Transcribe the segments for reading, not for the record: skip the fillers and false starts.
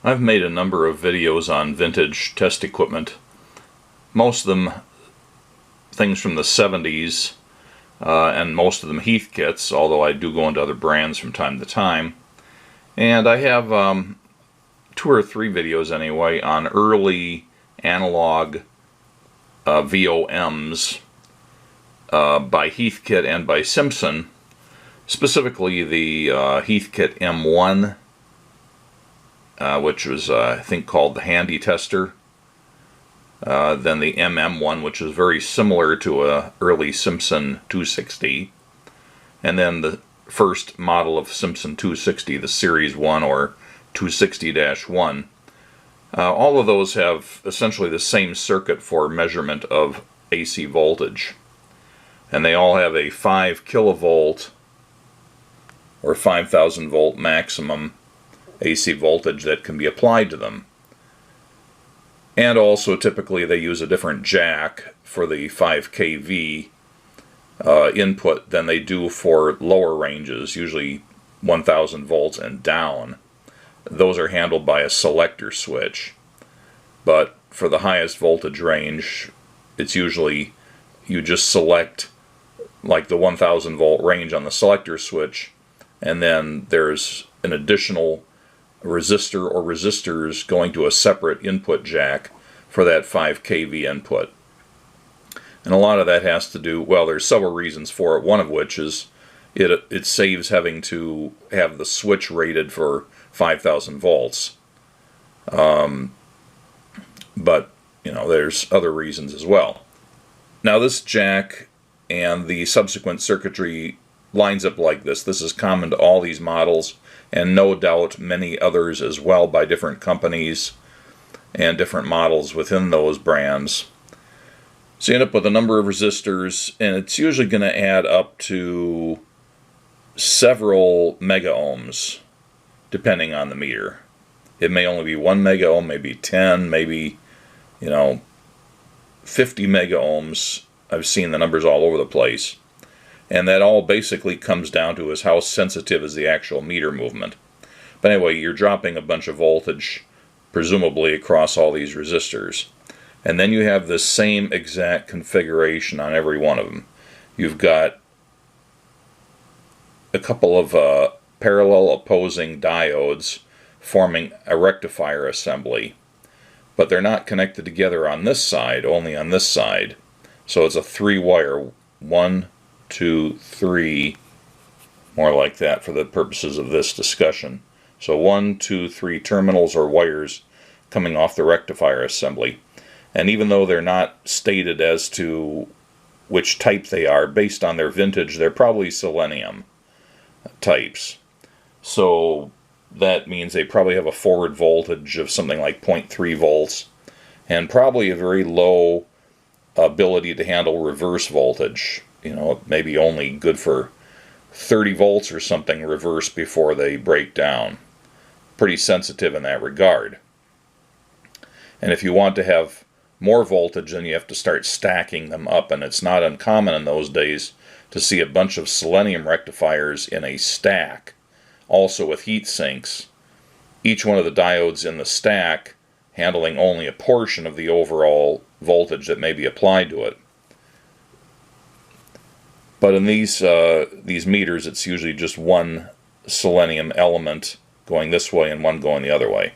I've made a number of videos on vintage test equipment, most of them things from the 70s, and most of them Heathkits, although I do go into other brands from time to time. And I have 2 or 3 videos anyway on early analog VOMs by Heathkit and by Simpson, specifically the Heathkit M-1, which was I think called the handy tester, then the MM-1, which is very similar to a early Simpson 260, and then the first model of Simpson 260, the Series 1 or 260-1. All of those have essentially the same circuit for measurement of AC voltage, and they all have a 5 kilovolt or 5,000 volt maximum AC voltage that can be applied to them. And also typically they use a different jack for the 5 kV input than they do for lower ranges, usually 1000 volts and down. Those are handled by a selector switch. But for the highest voltage range, it's usually you just select like the 1000 volt range on the selector switch, and then there's an additional resistor or resistors going to a separate input jack for that 5 kV input. And a lot of that has to do, well, there's several reasons for it, one of which is it saves having to have the switch rated for 5,000 volts. But, you know, there's other reasons as well. Now this jack and the subsequent circuitry lines up like this. This is common to all these models, and no doubt many others as well by different companies and different models within those brands. So you end up with a number of resistors, and it's usually going to add up to several mega ohms depending on the meter. It may only be 1 mega ohm, maybe 10, maybe 50 mega ohms. I've seen the numbers all over the place. And that all basically comes down to is how sensitive is the actual meter movement. But anyway, you're dropping a bunch of voltage, presumably across all these resistors. And then you have the same exact configuration on every one of them. You've got a couple of parallel opposing diodes forming a rectifier assembly. But they're not connected together on this side, only on this side. So it's a 3-wire, 1, 2, 3, more like that for the purposes of this discussion. So 1, 2, 3 terminals or wires coming off the rectifier assembly. And even though they're not stated as to which type they are, based on their vintage, they're probably selenium types. So that means they probably have a forward voltage of something like 0.3 volts and probably a very low ability to handle reverse voltage. Maybe only good for 30 volts or something reverse before they break down. Pretty sensitive in that regard. And if you want to have more voltage, then you have to start stacking them up, and it's not uncommon in those days to see a bunch of selenium rectifiers in a stack, also with heat sinks. Each one of the diodes in the stack handling only a portion of the overall voltage that may be applied to it. But in these meters, it's usually just one selenium element going this way and one going the other way.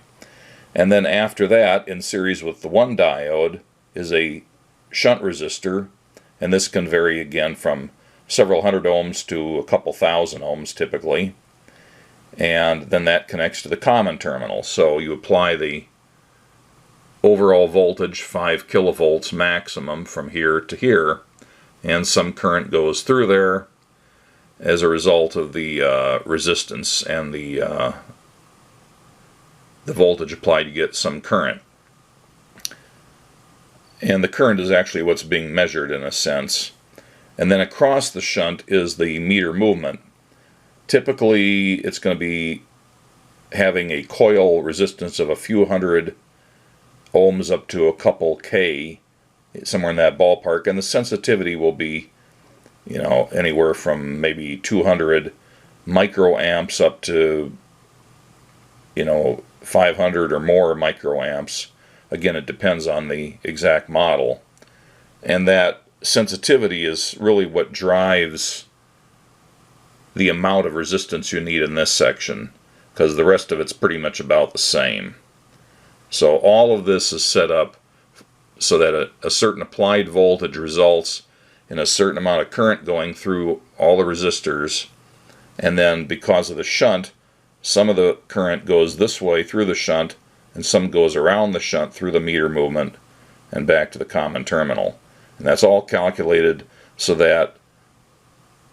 And then after that, in series with the one diode, is a shunt resistor, and this can vary again from several hundred ohms to a couple thousand ohms typically. And then that connects to the common terminal. So you apply the overall voltage, 5 kilovolts maximum from here to here, and some current goes through there as a result of the resistance and the voltage applied. You get some current. And the current is actually what's being measured in a sense. And then across the shunt is the meter movement. Typically it's going to be having a coil resistance of a few hundred ohms up to a couple K, somewhere in that ballpark, and the sensitivity will be anywhere from maybe 200 microamps up to 500 or more microamps. Again, it depends on the exact model. And that sensitivity is really what drives the amount of resistance you need in this section, because the rest of it's pretty much about the same. So all of this is set up so that a certain applied voltage results in a certain amount of current going through all the resistors, and then because of the shunt, some of the current goes this way through the shunt, and some goes around the shunt through the meter movement and back to the common terminal. And that's all calculated so that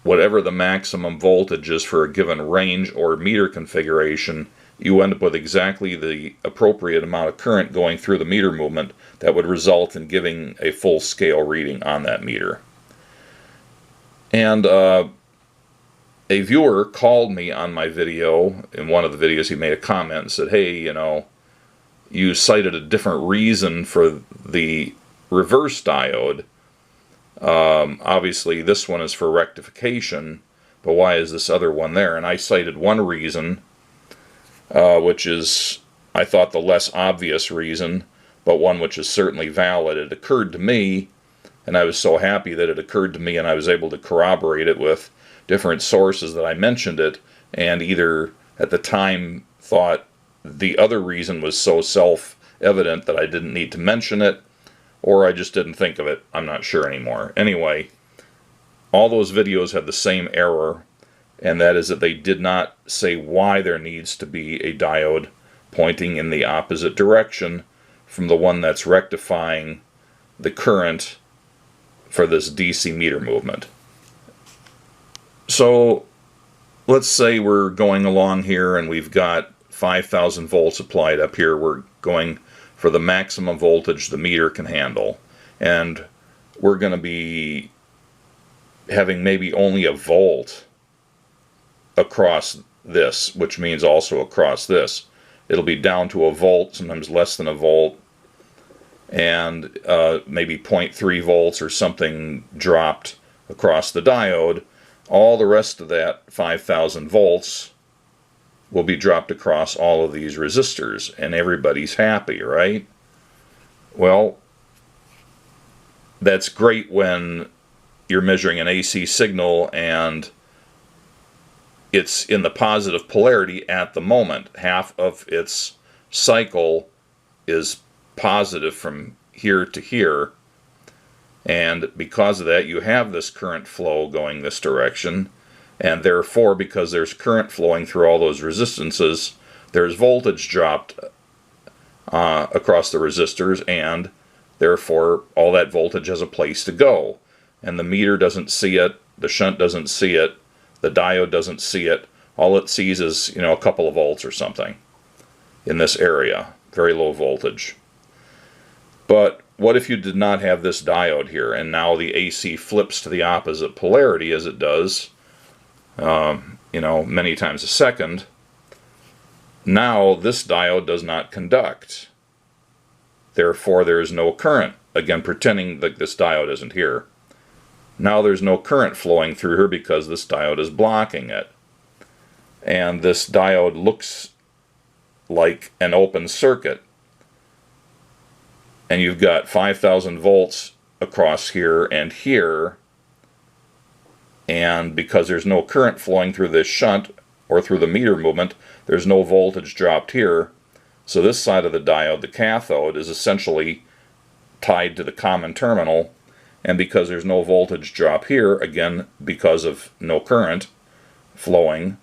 whatever the maximum voltage is for a given range or meter configuration, you end up with exactly the appropriate amount of current going through the meter movement that would result in giving a full scale reading on that meter. And a viewer called me on my video. In one of the videos he made a comment and said, hey, you know, you cited a different reason for the reverse diode. Obviously this one is for rectification, but why is this other one there? And I cited one reason, which is, I thought, the less obvious reason, but one which is certainly valid. It occurred to me, and I was so happy that it occurred to me, and I was able to corroborate it with different sources that I mentioned it, and either at the time thought the other reason was so self-evident that I didn't need to mention it, or I just didn't think of it. I'm not sure anymore. Anyway, all those videos had the same error, and that is that they did not say why there needs to be a diode pointing in the opposite direction from the one that's rectifying the current for this DC meter movement. So let's say we're going along here and we've got 5,000 volts applied up here. We're going for the maximum voltage the meter can handle, and we're going to be having maybe only a volt across this, which means also across this. It'll be down to a volt, sometimes less than a volt, and maybe 0.3 volts or something dropped across the diode. All the rest of that 5,000 volts will be dropped across all of these resistors, and everybody's happy, right? Well, that's great when you're measuring an AC signal and it's in the positive polarity at the moment. Half of its cycle is positive from here to here, and because of that you have this current flow going this direction, and therefore because there's current flowing through all those resistances, there's voltage dropped across the resistors, and therefore all that voltage has a place to go, and the meter doesn't see it, the shunt doesn't see it, the diode doesn't see it. All it sees is, you know, a couple of volts or something in this area, very low voltage. But what if you did not have this diode here, and now the AC flips to the opposite polarity, as it does you know, many times a second? Now this diode does not conduct, therefore there is no current. Again, pretending that this diode isn't here. Now there's no current flowing through here because this diode is blocking it, and this diode looks like an open circuit, and you've got 5,000 volts across here and here, and because there's no current flowing through this shunt or through the meter movement, there's no voltage dropped here. So this side of the diode, the cathode, is essentially tied to the common terminal, and because there's no voltage drop here, again because of no current flowing,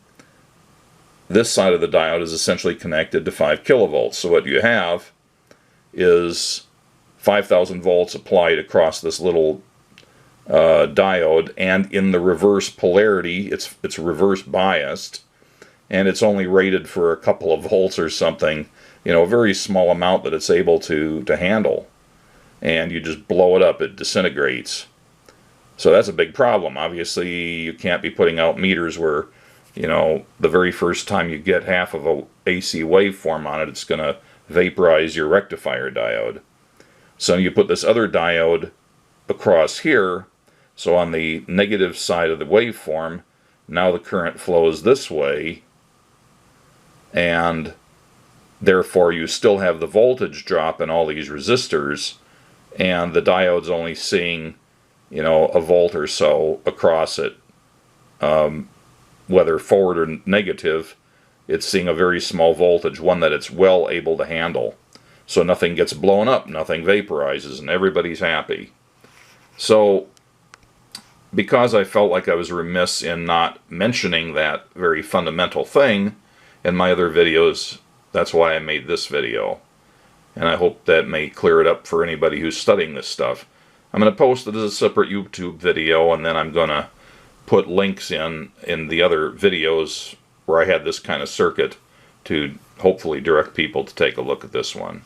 this side of the diode is essentially connected to 5 kilovolts. So what you have is 5,000 volts applied across this little diode, and in the reverse polarity, it's reverse biased, and it's only rated for a couple of volts or something, you know, a very small amount that it's able to handle, and you just blow it up, it disintegrates. So that's a big problem. Obviously you can't be putting out meters where, you know, the very first time you get half of a AC waveform on it, it's going to vaporize your rectifier diode. So you put this other diode across here, so on the negative side of the waveform, now the current flows this way, and Therefore, you still have the voltage drop in all these resistors, and the diode's only seeing, you know, a volt or so across it. Whether forward or negative, it's seeing a very small voltage, one that it's well able to handle. So nothing gets blown up, nothing vaporizes, and everybody's happy. So, because I felt like I was remiss in not mentioning that very fundamental thing in my other videos, that's why I made this video. And I hope that may clear it up for anybody who's studying this stuff. I'm going to post it as a separate YouTube video, and then I'm going to put links in the other videos where I had this kind of circuit to hopefully direct people to take a look at this one.